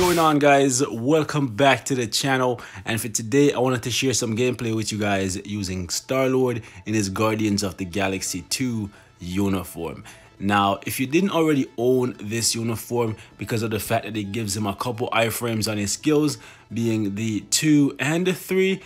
going on, guys? Welcome back to the channel, and for today I wanted to share some gameplay with you guys using Star-Lord in his Guardians of the Galaxy 2 uniform. Now, if you didn't already own this uniform, because of the fact that it gives him a couple iframes on his skills, being the 2 and the 3,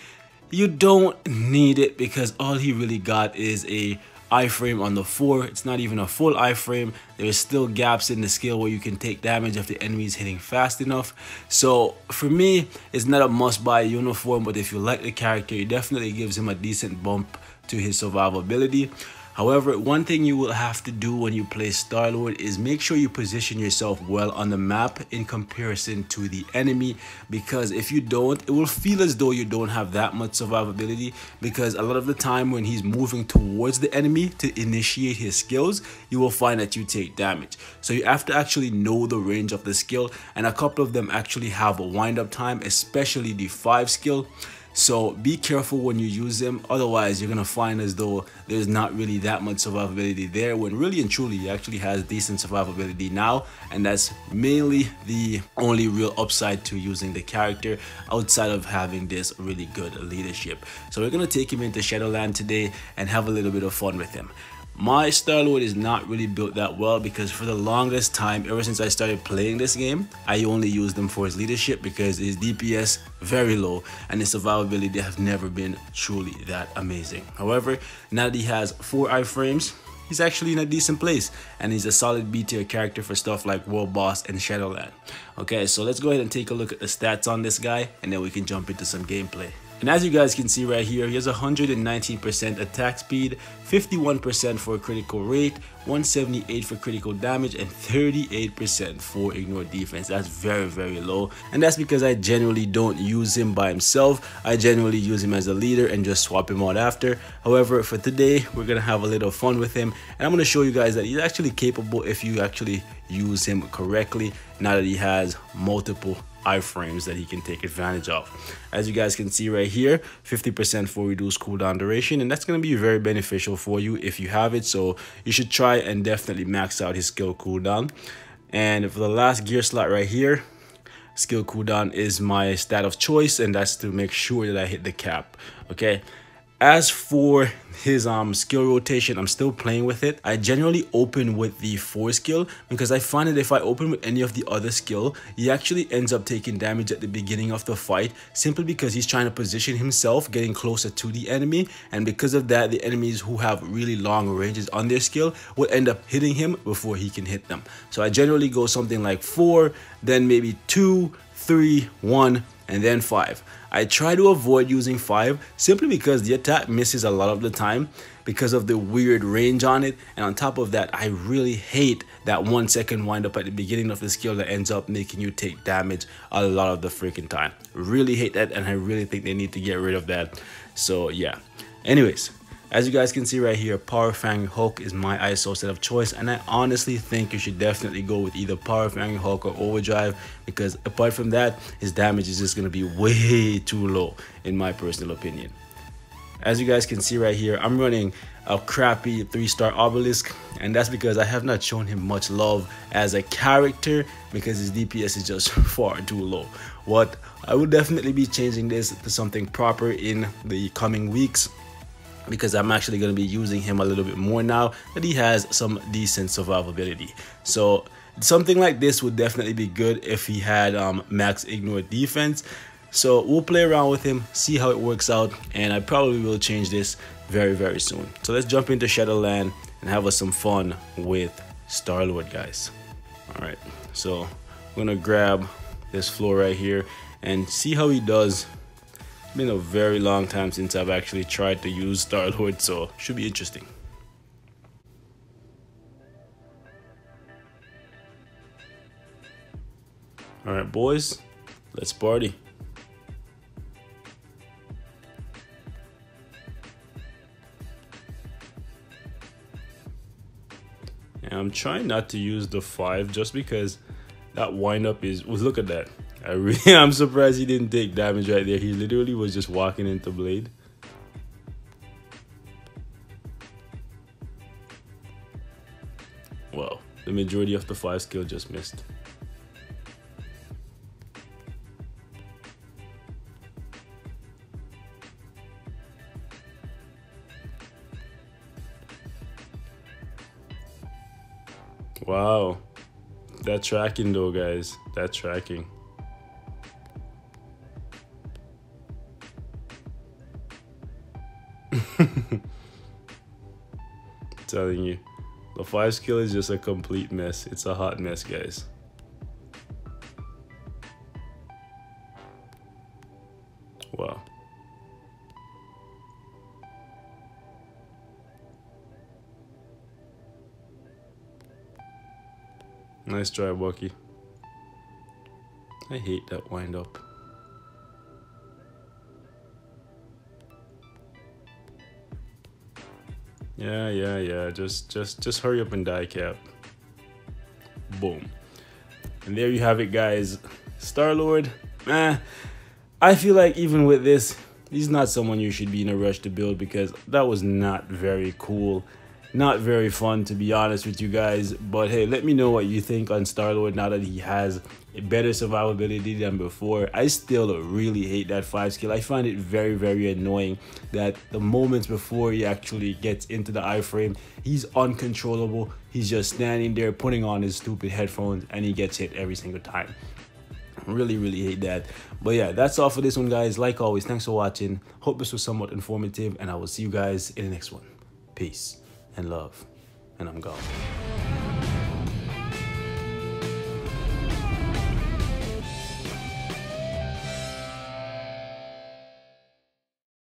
you don't need it because all he really got is a iframe on the 4. It's not even a full iframe. There's still gaps in the skill where you can take damage if the enemy is hitting fast enough. So for me, it's not a must-buy uniform, but if you like the character, it definitely gives him a decent bump to his survivability. However, one thing you will have to do when you play Star-Lord is make sure you position yourself well on the map in comparison to the enemy, because if you don't, it will feel as though you don't have that much survivability, because a lot of the time when he's moving towards the enemy to initiate his skills, you will find that you take damage. So you have to actually know the range of the skill, and a couple of them actually have a wind-up time, especially the 5 skill. So be careful when you use them, otherwise you're gonna find as though there's not really that much survivability there, when really and truly he actually has decent survivability now, and that's mainly the only real upside to using the character outside of having this really good leadership. So we're gonna take him into Shadowland today and have a little bit of fun with him. My Star-Lord is not really built that well, because for the longest time, ever since I started playing this game, I only used him for his leadership because his DPS very low and his survivability have never been truly that amazing. However, now that he has 4 iframes, he's actually in a decent place, and he's a solid B tier character for stuff like World Boss and Shadowland. Okay, so let's go ahead and take a look at the stats on this guy, and then we can jump into some gameplay. And as you guys can see right here, he has 119% attack speed, 51% for critical rate, 178 for critical damage, and 38% for ignore defense. That's very low, and that's because I generally don't use him by himself. I generally use him as a leader and just swap him out after. However, for today, we're gonna have a little fun with him, and I'm gonna show you guys that he's actually capable if you actually use him correctly, now that he has multiple iframes that he can take advantage of. As you guys can see right here, 50% for reduced cooldown duration, and that's going to be very beneficial for you if you have it, so you should try and definitely max out his skill cooldown. And for the last gear slot right here, skill cooldown is my stat of choice, and that's to make sure that I hit the cap. Okay, as for his skill rotation, I'm still playing with it. I generally open with the 4 skill, because I find that if I open with any of the other skill, he actually ends up taking damage at the beginning of the fight, simply because he's trying to position himself getting closer to the enemy, and because of that, the enemies who have really long ranges on their skill will end up hitting him before he can hit them. So I generally go something like 4, then maybe 2, 3, 1, and then 5. I try to avoid using 5 simply because the attack misses a lot of the time because of the weird range on it, and on top of that, I really hate that 1 second wind up at the beginning of the skill that ends up making you take damage a lot of the freaking time. Really hate that, and I really think they need to get rid of that. So yeah, anyways, as you guys can see right here, Power Fang Hulk is my ISO set of choice, and I honestly think you should definitely go with either Power Fang Hulk or Overdrive, because apart from that, his damage is just going to be way too low in my personal opinion. As you guys can see right here, I'm running a crappy 3-star Obelisk, and that's because I have not shown him much love as a character, because his DPS is just far too low. What I will definitely be changing this to something proper in the coming weeks, because I'm actually going to be using him a little bit more now that he has some decent survivability. So something like this would definitely be good if he had max ignore defense. So we'll play around with him, see how it works out, and I probably will change this very soon. So let's jump into Shadowland and have us some fun with Star-Lord, guys. Alright, so I'm gonna grab this floor right here and see how he does. Been a very long time since I've actually tried to use Star-Lord, so should be interesting. Alright boys, let's party. And I'm trying not to use the 5 just because that wind up is, well, look at that. I'm surprised he didn't take damage right there. He literally was just walking into blade. Well, the majority of the 5 skill just missed. Wow. That tracking though, guys. That tracking. Telling you. The 5 skill is just a complete mess. It's a hot mess, guys. Wow. Nice try, Bucky. I hate that wind up. Yeah. Just hurry up and die, Cap. Boom. And there you have it, guys. Star-Lord, I feel like even with this, he's not someone you should be in a rush to build, because that was not very cool. Not very fun, to be honest with you guys. But hey, let me know what you think on Star-Lord now that he has a better survivability than before. I still really hate that 5 skill. I find it very annoying that the moments before he actually gets into the iframe, he's uncontrollable. He's just standing there putting on his stupid headphones and he gets hit every single time. Really hate that. But yeah, that's all for this one, guys. Like always, thanks for watching. Hope this was somewhat informative, and I will see you guys in the next one. Peace and love, and I'm gone.